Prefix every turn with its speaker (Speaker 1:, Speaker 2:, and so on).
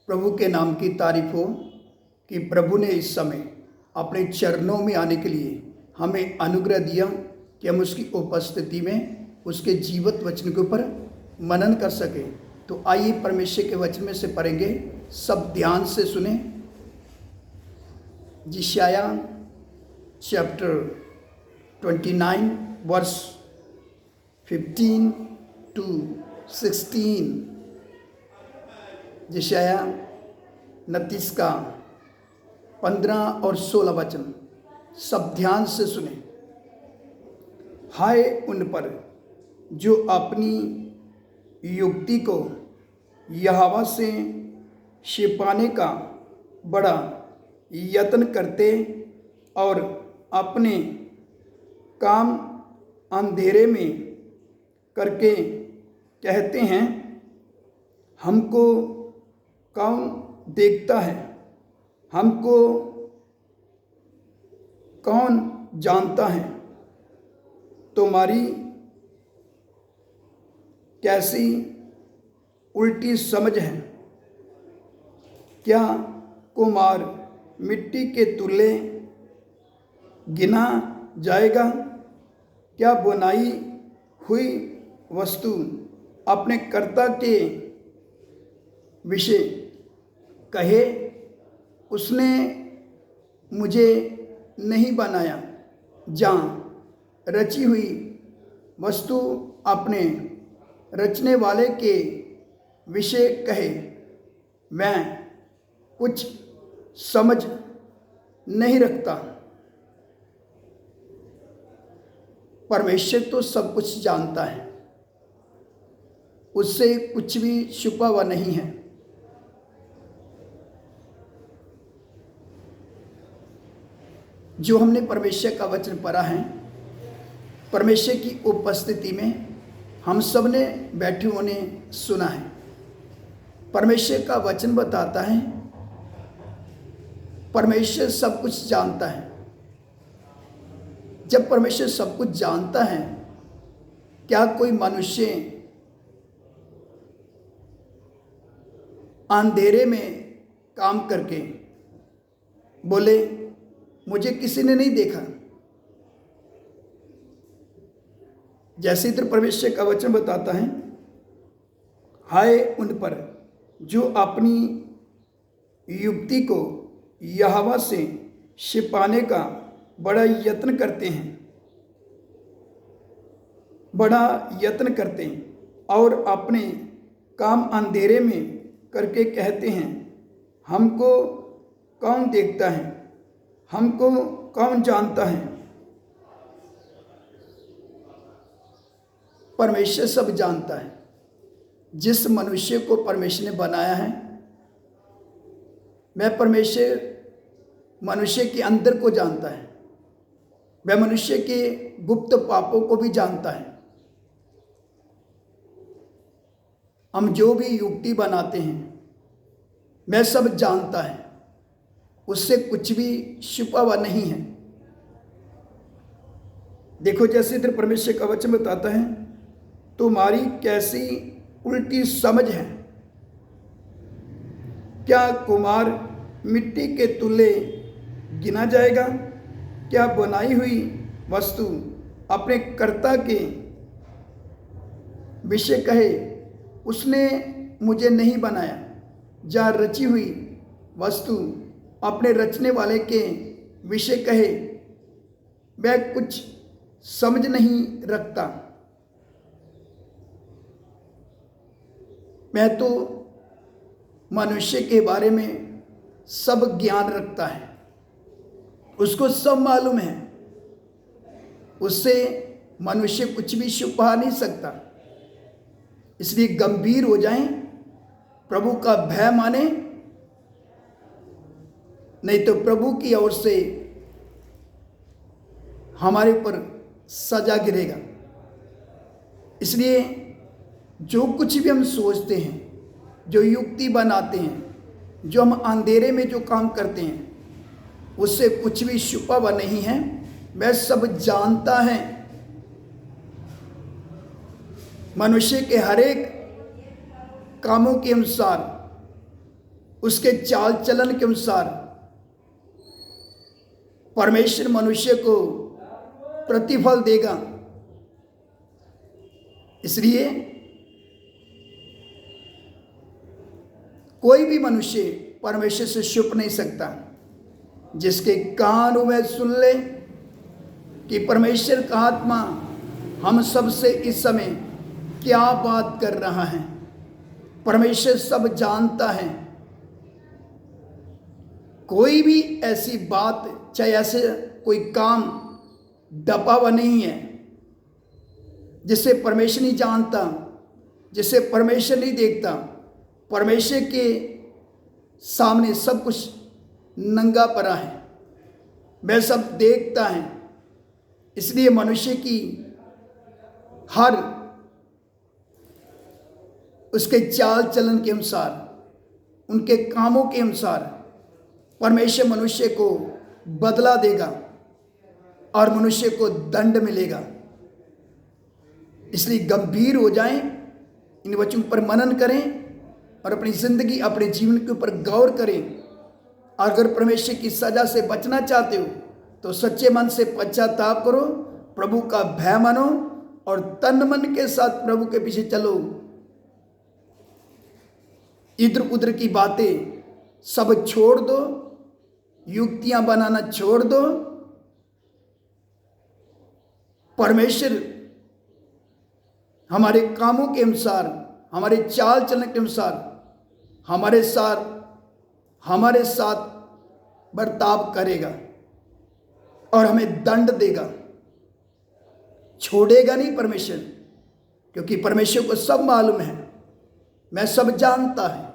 Speaker 1: प्रभु के नाम की तारीफ हो कि प्रभु ने इस समय अपने चरणों में आने के लिए हमें अनुग्रह दिया कि हम उसकी उपस्थिति में उसके जीवित वचन के ऊपर मनन कर सके। तो आइए परमेश्वर के वचन में से पढ़ेंगे, सब ध्यान से सुने। यशाया चैप्टर 29 वर्स 15 to 16। यशाया 29 का 15 और 16 वचन सब ध्यान से सुने। हाय उन पर जो अपनी युक्ति को यहोवा से छिपाने का बड़ा यत्न करते और अपने काम अंधेरे में करके कहते हैं, हमको कौन देखता है, हमको कौन जानता है। तुम्हारी कैसी उल्टी समझ है। क्या कुम्हार मिट्टी के तुल्य गिना जाएगा? क्या बनाई हुई वस्तु अपने कर्ता के विषय कहे, उसने मुझे नहीं बनाया? जहाँ रची हुई वस्तु अपने रचने वाले के विषय कहे, मैं कुछ समझ नहीं रखता। परमेश्वर तो सब कुछ जानता है, उससे कुछ भी छुपा हुआ नहीं है। जो हमने परमेश्वर का वचन पढ़ा है, परमेश्वर की उपस्थिति में हम सब ने बैठे होने सुना है। परमेश्वर का वचन बताता है परमेश्वर सब कुछ जानता है। जब परमेश्वर सब कुछ जानता है, क्या कोई मनुष्य अंधेरे में काम करके बोले मुझे किसी ने नहीं देखा? जैसे इधर परमेश्वर का वचन बताता है, हाय उन पर जो अपनी युक्ति को यहोवा से छिपाने का बड़ा यत्न करते हैं, और अपने काम अंधेरे में करके कहते हैं, हमको कौन देखता है, हमको कौन जानता है। परमेश्वर सब जानता है। जिस मनुष्य को परमेश्वर ने बनाया है, वह परमेश्वर मनुष्य के अंदर को जानता है, वह मनुष्य के गुप्त पापों को भी जानता है। हम जो भी युक्ति बनाते हैं, वह सब जानता है, उससे कुछ भी छुपा हुआ नहीं है। देखो जैसे इधर परमेश्वर का वचन बताता है, तुम्हारी कैसी उल्टी समझ है। क्या कुम्हार मिट्टी के तुल्य गिना जाएगा? क्या बनाई हुई वस्तु अपने कर्ता के विषय कहे, उसने मुझे नहीं बनाया? जहाँ रची हुई वस्तु अपने रचने वाले के विषय कहे, वह कुछ समझ नहीं रखता। मैं तो मनुष्य के बारे में सब ज्ञान रखता है, उसको सब मालूम है, उससे मनुष्य कुछ भी छुपा नहीं सकता। इसलिए गंभीर हो जाएं, प्रभु का भय माने, नहीं तो प्रभु की ओर से हमारे ऊपर सजा गिरेगा। इसलिए जो कुछ भी हम सोचते हैं, जो युक्ति बनाते हैं, जो हम अंधेरे में जो काम करते हैं, उससे कुछ भी छुपा हुआ नहीं है, वह सब जानता है। मनुष्य के हर एक कामों के अनुसार उसके चाल चलन के अनुसार परमेश्वर मनुष्य को प्रतिफल देगा। इसलिए कोई भी मनुष्य परमेश्वर से छुप नहीं सकता। जिसके कान वह सुन ले कि परमेश्वर का आत्मा हम सबसे इस समय क्या बात कर रहा है। परमेश्वर सब जानता है। कोई भी ऐसी बात, चाहे ऐसे कोई काम दबा हुआ नहीं है जिसे परमेश्वर नहीं जानता, जिसे परमेश्वर नहीं देखता। परमेश्वर के सामने सब कुछ नंगा पड़ा है, वह सब देखता है। इसलिए मनुष्य की हर उसके चाल चलन के अनुसार, उनके कामों के अनुसार परमेश्वर मनुष्य को बदला देगा और मनुष्य को दंड मिलेगा। इसलिए गंभीर हो जाएं, इन वचनों पर मनन करें और अपनी जिंदगी, अपने जीवन के ऊपर गौर करें। और अगर परमेश्वर की सजा से बचना चाहते हो तो सच्चे मन से पश्चाताप करो, प्रभु का भय मानो और तन मन के साथ प्रभु के पीछे चलो। इधर उधर की बातें सब छोड़ दो, युक्तियां बनाना छोड़ दो। परमेश्वर हमारे कामों के अनुसार, हमारे चाल चलन के अनुसार हमारे साथ बर्ताव करेगा और हमें दंड देगा। छोड़ेगा नहीं परमेश्वर, क्योंकि परमेश्वर को सब मालूम है, मैं सब जानता है।